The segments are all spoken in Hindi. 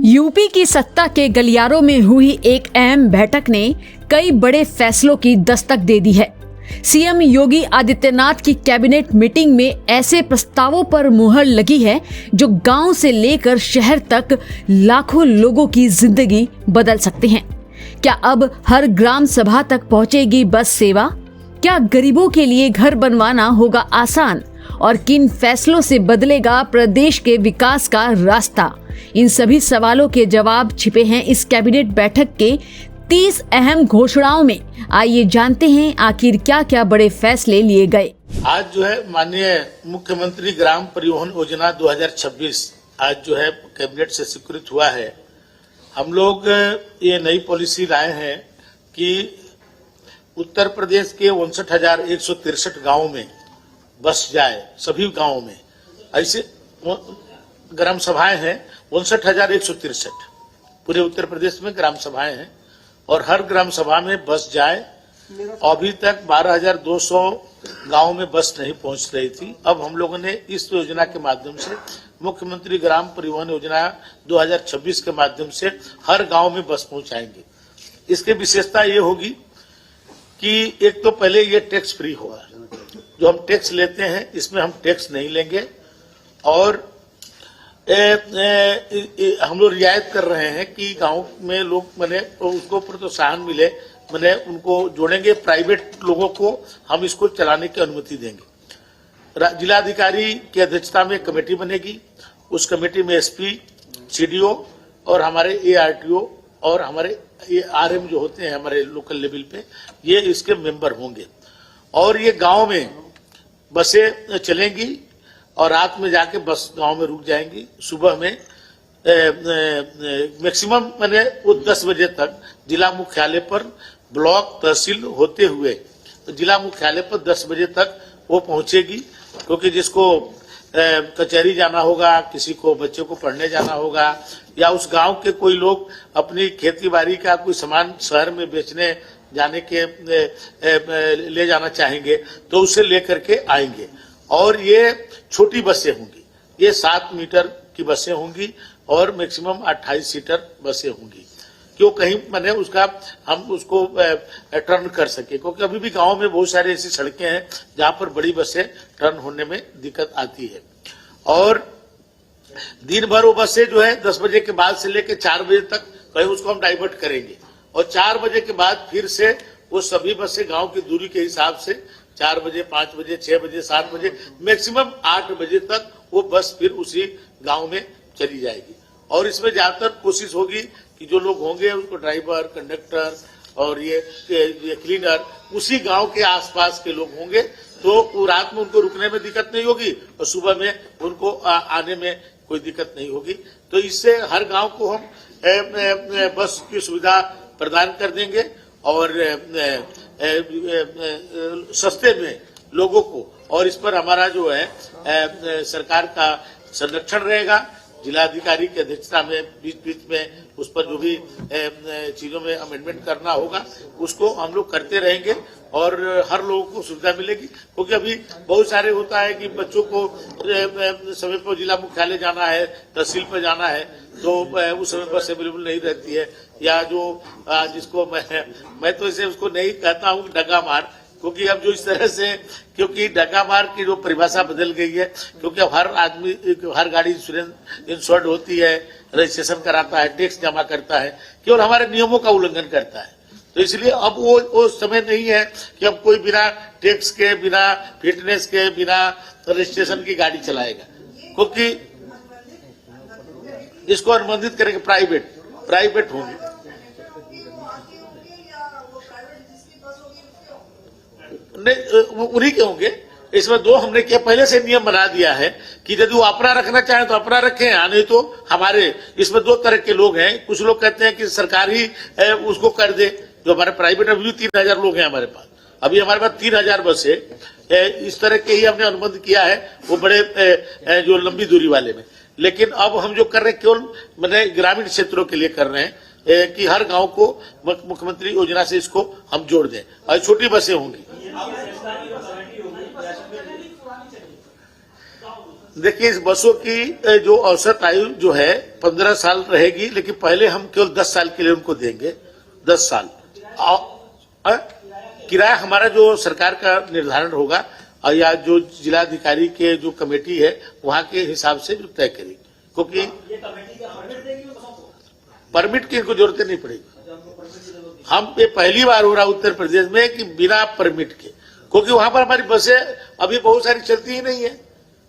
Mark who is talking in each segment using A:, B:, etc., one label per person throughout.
A: यूपी की सत्ता के गलियारों में हुई एक अहम बैठक ने कई बड़े फैसलों की दस्तक दे दी है। सीएम योगी आदित्यनाथ की कैबिनेट मीटिंग में ऐसे प्रस्तावों पर मुहर लगी है जो गांव से लेकर शहर तक लाखों लोगों की जिंदगी बदल सकते हैं। क्या अब हर ग्राम सभा तक पहुंचेगी बस सेवा? क्या गरीबों के लिए घर बनवाना होगा आसान? और किन फैसलों से बदलेगा प्रदेश के विकास का रास्ता? इन सभी सवालों के जवाब छिपे हैं इस कैबिनेट बैठक के 30 अहम घोषणाओं में। आइए जानते हैं आखिर क्या क्या बड़े फैसले लिए गए।
B: आज जो है माननीय मुख्यमंत्री ग्राम परिवहन योजना 2026 आज जो है कैबिनेट से स्वीकृत हुआ है। हम लोग ये नई पॉलिसी लाए हैं कि उत्तर प्रदेश के 59,163 गाँव में बस जाए, सभी गाँवों में। ऐसे ग्राम सभाएं हैं 59,163 पूरे उत्तर प्रदेश में ग्राम सभाएं हैं और हर ग्राम सभा में बस जाए। अभी तक 12,200 गाँव में बस नहीं पहुंच रही थी। अब हम लोगों ने इस योजना के माध्यम से मुख्यमंत्री ग्राम परिवहन योजना 2026 के माध्यम से हर गांव में बस पहुंचाएंगे। इसकी विशेषता ये होगी कि एक तो पहले ये टैक्स फ्री होगा। जो हम टैक्स लेते हैं इसमें हम टैक्स नहीं लेंगे और हम लोग रियायत कर रहे हैं कि गांव में लोग मैंने उसको प्रोत्साहन मिले, मैंने उनको जोड़ेंगे। प्राइवेट लोगों को हम इसको चलाने की अनुमति देंगे। जिलाधिकारी की अध्यक्षता में कमेटी बनेगी। उस कमेटी में एसपी, सीडीओ और हमारे एआरटीओ और हमारे आरएम जो होते हैं हमारे लोकल लेवल पे, ये इसके मेंबर होंगे और ये गांव में बसें चलेंगी और रात में जाके बस गांव में रुक जाएंगी। सुबह में मैक्सिमम मैंने वो 10 बजे तक जिला मुख्यालय पर ब्लॉक तहसील होते हुए तो जिला मुख्यालय पर 10 बजे तक वो पहुंचेगी। क्योंकि जिसको कचहरी जाना होगा, किसी को बच्चे को पढ़ने जाना होगा या उस गांव के कोई लोग अपनी खेती बाड़ी का कोई सामान शहर में बेचने जाने के ले जाना चाहेंगे तो उसे लेकर के आएंगे। और ये छोटी बसें होंगी, ये 7 मीटर की बसें होंगी और मैक्सिमम 28 सीटर बसें होंगी। क्यों कहीं मैंने उसका हम उसको टर्न कर सके, क्योंकि अभी भी गांव में बहुत सारी ऐसी सड़कें हैं जहां पर बड़ी बसें टर्न होने में दिक्कत आती है। और दिन भर वो बसें जो है 10 बजे के बाद से लेकर 4 बजे तक कहीं उसको हम डाइवर्ट करेंगे और 4 बजे के बाद फिर से वो सभी बसें गांव की दूरी के हिसाब से 4 बजे, 5 बजे, 6 बजे, 7 बजे, मैक्सिमम 8 बजे तक वो बस फिर उसी गांव में चली जाएगी। और इसमें ज्यादातर कोशिश होगी कि जो लोग होंगे उनको ड्राइवर, कंडक्टर और ये क्लीनर उसी गांव के आसपास के लोग होंगे, तो रात में उनको रुकने में दिक्कत नहीं होगी और सुबह में उनको आने में कोई दिक्कत नहीं होगी। तो इससे हर गांव को हम बस की सुविधा प्रदान कर देंगे और सस्ते में लोगों को। और इस पर हमारा जो है सरकार का संरक्षण रहेगा। जिलाधिकारी की अध्यक्षता में बीच बीच में उस पर जो भी चीजों में अमेंडमेंट करना होगा उसको हम लोग करते रहेंगे और हर लोगों को सुविधा मिलेगी। क्योंकि अभी बहुत सारे होता है कि बच्चों को समय पर जिला मुख्यालय जाना है, तहसील पर जाना है तो उस समय बस अवेलेबल नहीं रहती है। या जो जिसको मैं तो इसे उसको नहीं कहता हूँ डगा मार, क्योंकि अब जो इस तरह से क्योंकि डगा मार की जो परिभाषा बदल गई है, क्योंकि अब हर आदमी हर गाड़ी इंश्योर्ड होती है, रजिस्ट्रेशन कराता है, टैक्स जमा करता है, केवल हमारे नियमों का उल्लंघन करता है। तो इसलिए अब वो समय नहीं है कि अब कोई बिना टैक्स के, बिना फिटनेस के, बिना रजिस्ट्रेशन की गाड़ी चलाएगा, क्योंकि इसको अनुबंधित करेंगे प्राइवेट होंगे। नहीं, उन्हीं के होंगे। इसमें 2 हमने क्या पहले से नियम बना दिया है कि यदि वो अपना रखना चाहे तो अपना रखें, नहीं तो हमारे इसमें 2 तरह के लोग हैं। कुछ लोग कहते हैं कि सरकार ही उसको कर दे। जो हमारे प्राइवेट अभी 3,000 लोग हैं हमारे पास, अभी हमारे पास 3,000 बस है। इस तरह के ही हमने अनुबंध किया है वो बड़े जो लंबी दूरी वाले में। लेकिन अब हम जो कर रहे हैं केवल मैंने ग्रामीण क्षेत्रों के लिए कर रहे हैं कि हर गांव को मुख्यमंत्री योजना से इसको हम जोड़ दें और छोटी बसें होंगी। देखिए, इस बसों की जो औसत आयु जो है 15 साल रहेगी, लेकिन पहले हम केवल 10 साल के लिए उनको देंगे, 10 साल। किराया हमारा जो सरकार का निर्धारण होगा या जो जिलाधिकारी के जो कमेटी है वहां के हिसाब से जो तय करेगी, क्योंकि परमिट की इनको जरूरत नहीं पड़ेगी। हम ये पहली बार हो रहा उत्तर प्रदेश में कि बिना परमिट के, क्योंकि वहां पर हमारी बसें अभी बहुत सारी चलती ही नहीं है,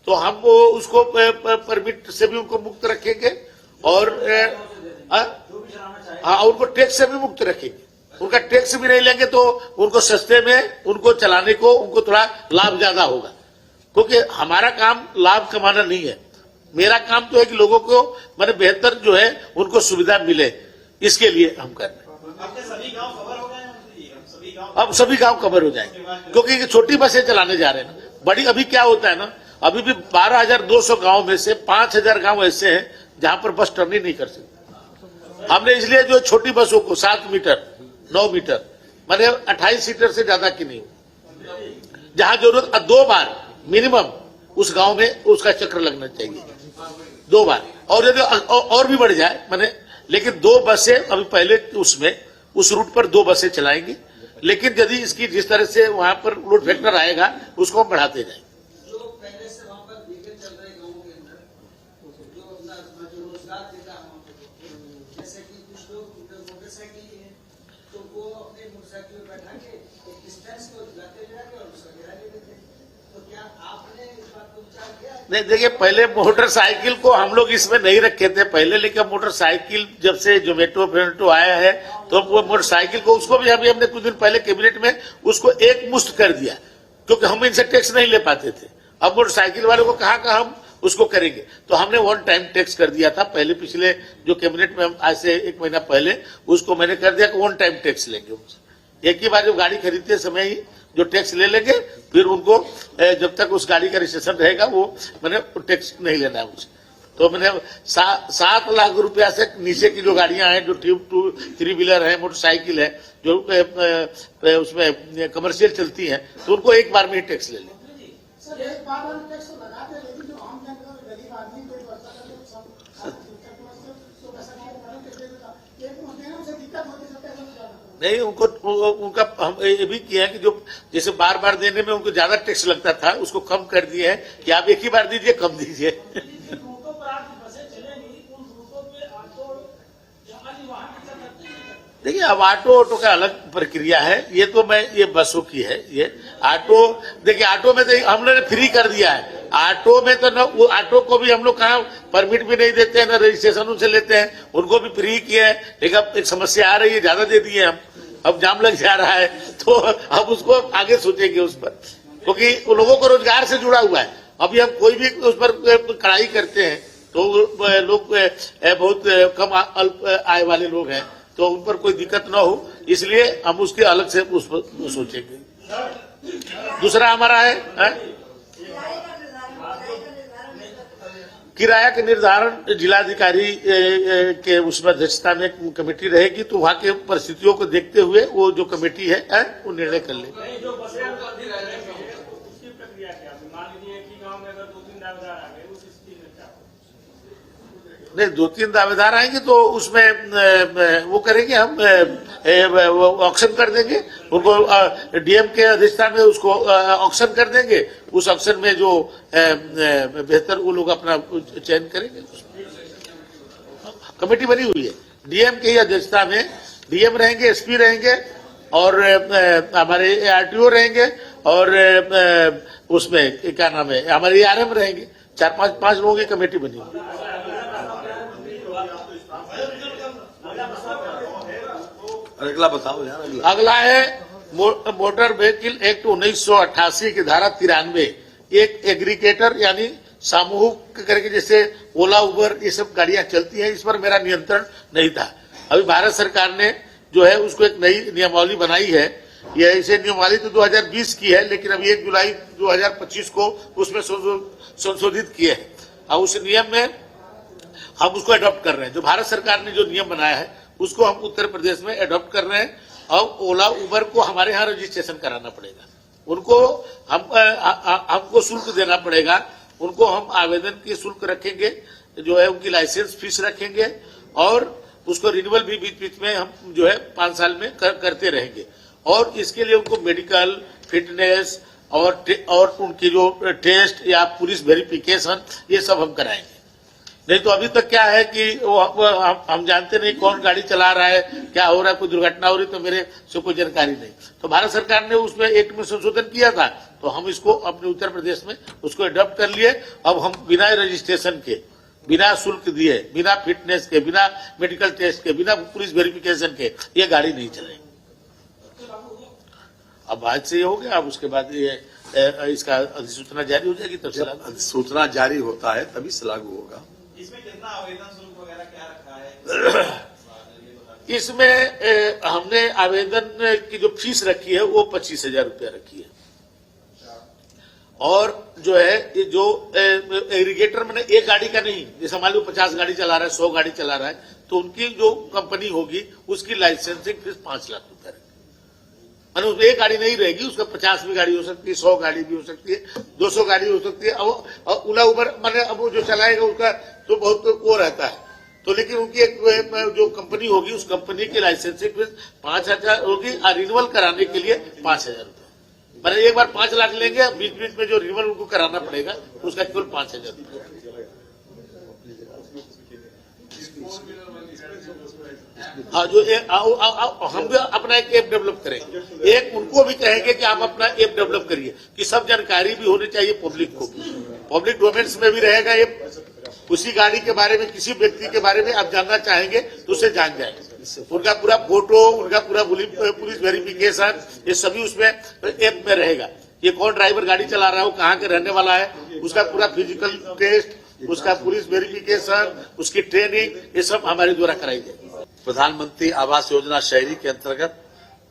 B: तो हम वो उसको परमिट से भी उनको मुक्त रखेंगे और उनको टैक्स से भी मुक्त रखेंगे। उनका टैक्स भी नहीं लेंगे तो उनको सस्ते में उनको चलाने को उनको थोड़ा लाभ ज्यादा होगा, क्योंकि हमारा काम लाभ कमाना नहीं है। मेरा काम तो है कि लोगों को मैंने बेहतर जो है उनको सुविधा मिले, इसके लिए हम कर रहे हैं। अब सभी गांव कवर हो जाएंगे, क्योंकि छोटी बसें चलाने जा रहे हैं ना। बड़ी अभी क्या होता है ना, अभी भी 12,200 गांव में से 5,000 गांव ऐसे हैं जहां पर बस टर्निंग नहीं कर सकते। हमने इसलिए जो छोटी बसों को 7 मीटर 9 मीटर माने 28 सीटर से ज्यादा की नहीं, जहां जरूरत 2 बार मिनिमम उस गांव में उसका चक्र लगना चाहिए, 2 बार, और यदि और भी बढ़ जाए माने, लेकिन 2 बसें अभी पहले उसमें उस रूट पर 2 बसें चलाएंगे, लेकिन यदि इसकी जिस तरह से वहां पर लोड फैक्टर आएगा उसको हम बढ़ाते जाएंगे। नहीं देखिए, पहले मोटरसाइकिल को हम लोग इसमें नहीं रखे थे पहले, लेकिन मोटरसाइकिल जब से जोमेटो फेमेटो आया है तो वो मोटरसाइकिल को उसको भी अभी हमने कुछ दिन पहले कैबिनेट में उसको एक मुश्त कर दिया, क्योंकि हम इनसे टैक्स नहीं ले पाते थे। अब मोटरसाइकिल वालों को कहा हम उसको करेंगे, तो हमने 1 टाइम टैक्स कर दिया था पहले, पिछले जो कैबिनेट में आज से 1 महीना पहले उसको मैंने कर दिया कि 1 टाइम टैक्स लेंगे उनसे। एक ही बार जब गाड़ी खरीदते समय ही जो टैक्स ले लेंगे, फिर उनको जब तक उस गाड़ी का रजिस्ट्रेशन रहेगा वो मैंने टैक्स नहीं लेना है उनसे। तो मैंने 7 लाख रुपया से नीचे की जो गाड़ियां हैं, जो 3 व्हीलर है, मोटरसाइकिल है, जो उसमें कमर्शियल चलती हैं, तो उनको एक बार में ही टैक्स ले लें। नहीं, उनका हम ये भी किया है कि जो जैसे बार बार देने में उनको ज्यादा टैक्स लगता था, उसको कम कर दिए है कि आप एक ही बार दीजिए, कम दीजिए। देखिए, अब ऑटो का अलग प्रक्रिया है, ये तो ये बसों की है। ये ऑटो देखिए, ऑटो में तो हमने फ्री कर दिया है। ऑटो में तो न वो ऑटो को भी हम लोग कहाँ परमिट भी नहीं देते हैं, न रजिस्ट्रेशन उनसे लेते हैं, उनको भी फ्री किया है। लेकिन अब एक समस्या आ रही है, ज्यादा दे दिए हम, अब जाम लग जा रहा है, तो अब उसको आगे सोचेंगे उस पर, क्योंकि वो लोगों को रोजगार से जुड़ा हुआ है। अभी हम कोई भी उस पर कड़ाई करते हैं तो लोग बहुत कम अल्प आय वाले लोग हैं, तो उन पर कोई दिक्कत ना हो, इसलिए हम उसके अलग से उस पर सोचेंगे। दूसरा हमारा है किराया के निर्धारण, जिलाधिकारी के उसमें अध्यक्षता में एक कमेटी रहेगी, तो वहाँ के परिस्थितियों को देखते हुए वो जो कमेटी है वो निर्णय कर ले। नहीं, 2-3 दावेदार आएंगे तो उसमें वो करेंगे, हम ऑक्शन कर देंगे उनको, डीएम के अध्यक्षता में उसको ऑक्शन कर देंगे। उस ऑक्शन में जो बेहतर वो लोग अपना चयन करेंगे। कमेटी बनी हुई है, डीएम के ही अध्यक्षता में डीएम रहेंगे, एसपी रहेंगे और हमारे आरटीओ रहेंगे, और उसमें क्या नाम है, हमारे आरएम रहेंगे। 4-5 लोगों की कमेटी बनी हुई है।
C: अगला बताओ यार।
B: अगला है मोटर व्हीकल एक्ट 1988 की धारा 93। एक एग्रीगेटर यानी सामूहिक करके, जैसे ओला उबर ये सब गाड़ियां चलती हैं, इस पर मेरा नियंत्रण नहीं था। अभी भारत सरकार ने जो है उसको एक नई नियमावली बनाई है। यह इसे नियमावली तो 2020 की है, लेकिन अभी 1 जुलाई 2025 को उसमें संशोधित किए हैं। और उस नियम में हम उसको अडॉप्ट कर रहे हैं। जो भारत सरकार ने जो नियम बनाया है उसको हम उत्तर प्रदेश में अडॉप्ट कर रहे हैं। और ओला उबर को हमारे यहाँ रजिस्ट्रेशन कराना पड़ेगा, उनको हमको शुल्क देना पड़ेगा, उनको हम आवेदन की शुल्क रखेंगे जो है उनकी लाइसेंस फीस रखेंगे और उसको रिन्यूअल भी बीच बीच में हम जो है 5 साल में करते रहेंगे। और इसके लिए उनको मेडिकल फिटनेस और उनकी जो टेस्ट या पुलिस वेरिफिकेशन ये सब हम कराएंगे। नहीं तो अभी तक क्या है कि हम जानते नहीं कौन गाड़ी चला रहा है, क्या हो रहा है, कोई दुर्घटना हो रही तो मेरे से कोई जानकारी नहीं। तो भारत सरकार ने उसमें एक्ट में संशोधन किया था, तो हम इसको अपने उत्तर प्रदेश में उसको अडॉप्ट कर लिए। अब हम बिना रजिस्ट्रेशन के, बिना शुल्क दिए, बिना फिटनेस के, बिना मेडिकल टेस्ट के, बिना पुलिस वेरिफिकेशन के ये गाड़ी नहीं चलेगी। अब आज से ये हो गया, अब उसके बाद ये इसका अधिसूचना जारी हो जाएगी, तब से
C: अधिसूचना जारी होता है तभी से लागू होगा।
D: इसमें कितना आवेदन शुल्क वगैरह क्या रखा है?
B: इसमें हमने आवेदन की जो फीस रखी है वो 25,000 रुपया रखी है। और जो है ये जो एग्रीगेटर मैंने एक गाड़ी का नहीं, जैसे मान लो 50 गाड़ी चला रहा है, 100 गाड़ी चला रहा है, तो उनकी जो कंपनी होगी उसकी लाइसेंसिंग फीस 5 लाख रुपया रहेगी। मैंने उसमें एक गाड़ी नहीं रहेगी, उसका 50 भी गाड़ी हो सकती है, 100 गाड़ी भी हो सकती है, 200 गाड़ी हो सकती है। अब उला उबर मैंने अब वो जो चलाएगा उसका तो बहुत वो रहता है, तो लेकिन उनकी एक जो कंपनी होगी उस कंपनी की लाइसेंसिंग फीस 5,000 होगी और रिन्यूअल कराने के लिए 5,000 रुपये। मैंने एक बार 5 लाख लेंगे, बीच बीच में जो रिन्यूअल उनको कराना पड़ेगा उसका केवल 5,000 रुपये। हाँ, जो हम भी अपना एक ऐप डेवलप करेंगे, एक उनको भी कहेंगे कि आप अपना ऐप डेवलप करिए कि सब जानकारी भी होनी चाहिए पब्लिक को, पब्लिक डोमेन्स में भी रहेगा ऐप। उसी गाड़ी के बारे में, किसी व्यक्ति के बारे में आप जानना चाहेंगे तो उसे जान जाएंगे, उनका पूरा फोटो, उनका पूरा पुलिस वेरिफिकेशन, ये सभी उसमें ऐप में रहेगा। ये कौन ड्राइवर गाड़ी चला रहा है, वो कहाँ के रहने वाला है, उसका पूरा फिजिकल टेस्ट, उसका पुलिस वेरिफिकेशन, उसकी ट्रेनिंग, ये सब हमारे द्वारा कराई जाएगी।
C: प्रधानमंत्री आवास योजना शहरी के अंतर्गत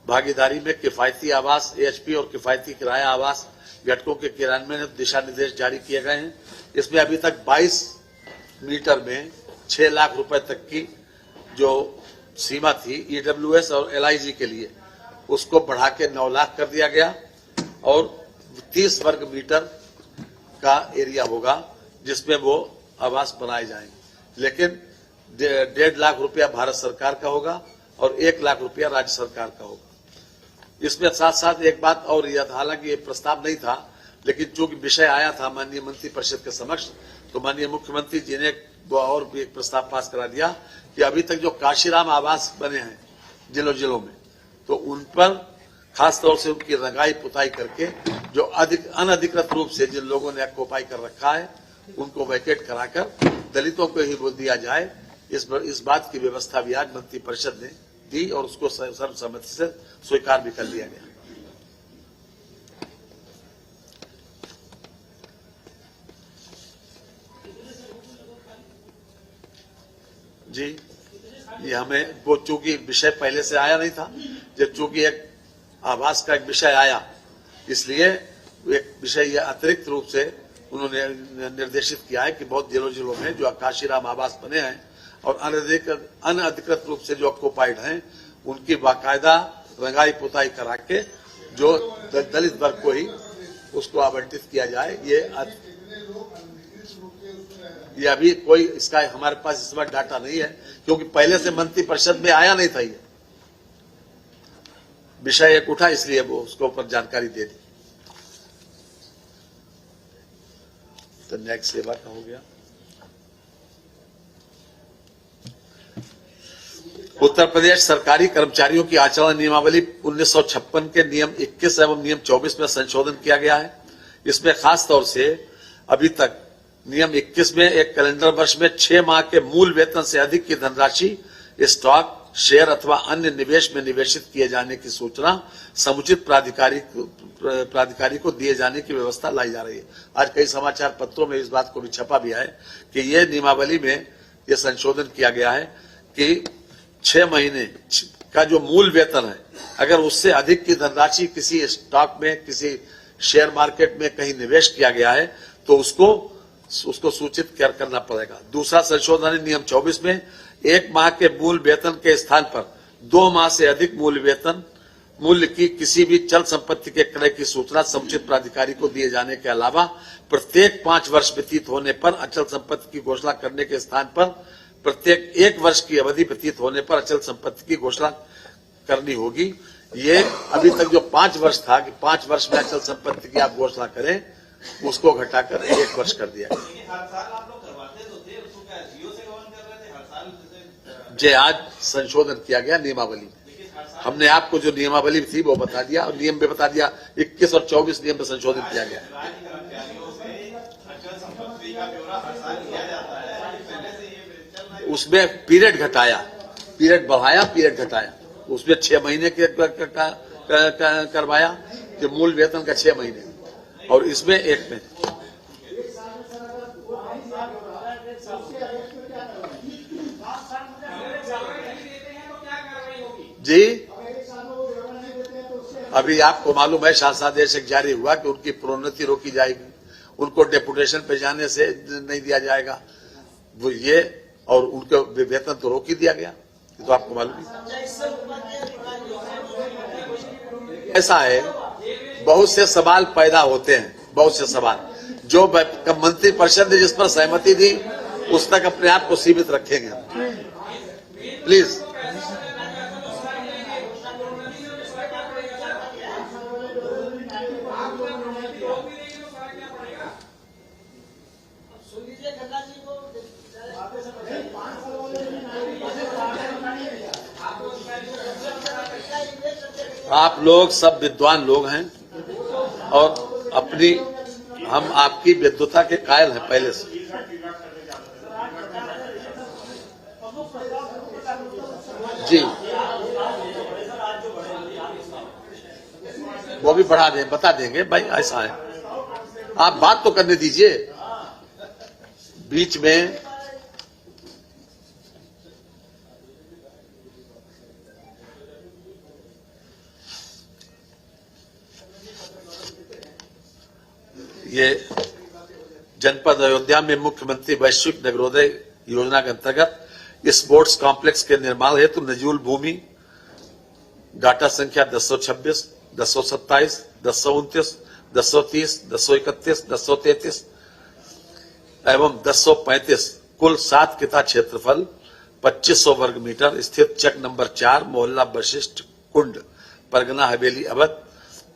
C: भागीदारी में किफायती आवास एएचपी और किफायती किराया आवास घटकों के क्रियान्वयन में दिशा निर्देश जारी किए गए हैं। इसमें अभी तक 22 मीटर में 6 लाख रुपए तक की जो सीमा थी ईडब्ल्यूएस और एलआईजी के लिए, उसको बढ़ा के 9 लाख कर दिया गया और 30 वर्ग मीटर का एरिया होगा जिसमें वो आवास बनाए जाएंगे। लेकिन 1.5 लाख रुपया भारत सरकार का होगा और 1 लाख रुपया राज्य सरकार का होगा। इसमें साथ साथ एक बात और यह था, हालांकि ये प्रस्ताव नहीं था, लेकिन चूंकि विषय आया था माननीय मंत्री परिषद के समक्ष, तो माननीय मुख्यमंत्री जी ने और भी एक प्रस्ताव पास करा दिया कि अभी तक जो काशीराम आवास बने हैं जिलों में, तो उन पर खास तौर से उनकी रंगाई पुताई करके जो अनधिकृत रूप से जिन लोगों ने ऑक्युपाई कर रखा है उनको वैकेट कराकर दलितों को ही वो दिया जाए। इस बात की व्यवस्था भी आज मंत्री परिषद ने दी और उसको सर्वसम्मति से स्वीकार भी कर लिया गया। जी, ये हमें वो चूंकि विषय पहले से आया नहीं था, जब चूंकि एक आवास का एक विषय आया, इसलिए एक विषय ये अतिरिक्त रूप से उन्होंने निर्देशित किया है कि बहुत जिलों में जो काशीराम आवास बने हैं और अनधिकृत रूप से जो ऑक्युपाइड हैं, उनकी बाकायदा रंगाई पुताई करा के जो दलित वर्ग को ही उसको आवंटित किया जाए। ये अभी कोई इसका हमारे पास इस बार डाटा नहीं है, क्योंकि पहले से मंत्री परिषद में आया नहीं था। ये विषय एक उठा, इसलिए वो उसके ऊपर जानकारी दे दी। तो नेक्स्ट सेवा का हो गया। उत्तर प्रदेश सरकारी कर्मचारियों की आचरण नियमावली 1956 के नियम 21 एवं नियम 24 में संशोधन किया गया है। इसमें खास तौर से अभी तक नियम 21 में एक कैलेंडर वर्ष में 6 माह के मूल वेतन से अधिक की धनराशि स्टॉक, शेयर अथवा अन्य निवेश में निवेशित किए जाने की सूचना समुचित प्राधिकारी को दिए जाने की व्यवस्था लाई जा रही है। आज कई समाचार पत्रों में इस बात को भी छपा भी है कि ये नियमावली में ये संशोधन किया गया है कि 6 महीने का जो मूल वेतन है, अगर उससे अधिक की धनराशि किसी स्टॉक में, किसी शेयर मार्केट में कहीं निवेश किया गया है तो उसको सूचित करना पड़ेगा। दूसरा संशोधन है नियम 24 में 1 माह के मूल वेतन के स्थान पर 2 माह से अधिक मूल वेतन मूल्य की किसी भी चल संपत्ति के क्रय की सूचना समुचित प्राधिकारी को दिए जाने के अलावा प्रत्येक 5 वर्ष व्यतीत होने पर अचल संपत्ति की घोषणा करने के स्थान पर प्रत्येक 1 वर्ष की अवधि व्यतीत होने पर अचल संपत्ति की घोषणा करनी होगी। ये अभी तक जो 5 वर्ष था कि 5 वर्ष में अचल संपत्ति की आप घोषणा करें, उसको घटाकर 1 वर्ष कर दिया।
D: हर साल आप लोग करवाते तो थे, उसको क्या जियो से गवर्न कर रहे थे हर साल?
C: जे आज संशोधन किया गया नियमावली, हमने आपको जो नियमावली थी वो बता दिया और नियम भी बता दिया। 21 और 24 नियम में संशोधित किया गया। उसमें पीरियड घटाया, पीरियड बढ़ाया, पीरियड घटाया। उसमें 6 महीने के करवाया कि मूल वेतन का 6 महीने, और इसमें 1 महीने। जी, अभी आपको मालूम है शासनादेश एक जारी हुआ कि उनकी प्रोन्नति रोकी जाएगी, उनको डेपुटेशन पे जाने से नहीं दिया जाएगा वो ये, और उनके वेतन तो रोक ही दिया गया, तो आपको मालूम है। ऐसा है, बहुत से सवाल पैदा होते हैं, बहुत से सवाल जो मंत्री परिषद ने जिस पर सहमति दी उस तक अपने आप को सीमित रखेंगे। प्लीज। आप लोग सब विद्वान लोग हैं और अपनी हम आपकी विद्वता के कायल हैं पहले से। जी, वो भी बढ़ा दें, बता देंगे भाई, ऐसा है। आप बात तो करने दीजिए बीच में। ये जनपद अयोध्या में मुख्यमंत्री वैश्विक नगरोदय योजना के अंतर्गत स्पोर्ट्स कॉम्प्लेक्स के निर्माण हेतु नजूल भूमि डाटा संख्या 1026, 1027, 1029, 1030, 1031, 1033 एवं 1035 कुल 7 किता क्षेत्रफल 2500 वर्ग मीटर स्थित चक नंबर 4 मोहल्ला वशिष्ठ कुंड परगना हवेली अवध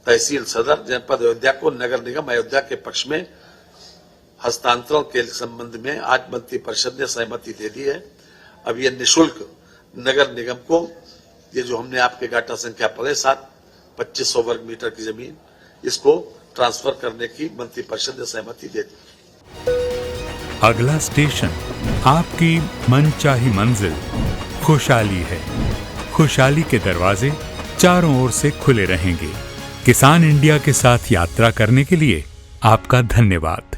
C: तहसील सदर जनपद अयोध्या को नगर निगम अयोध्या के पक्ष में हस्तांतरण के संबंध में आज मंत्री परिषद ने सहमति दे दी है। अब ये निःशुल्क नगर निगम को ये जो हमने आपके गाटा संख्या पड़े 2500 वर्ग मीटर की जमीन, इसको ट्रांसफर करने की मंत्री परिषद ने सहमति दे दी।
E: अगला स्टेशन आपकी मनचाही मंजिल खुशहाली है। खुशहाली के दरवाजे चारों ओर से खुले रहेंगे। किसान इंडिया के साथ यात्रा करने के लिए आपका धन्यवाद।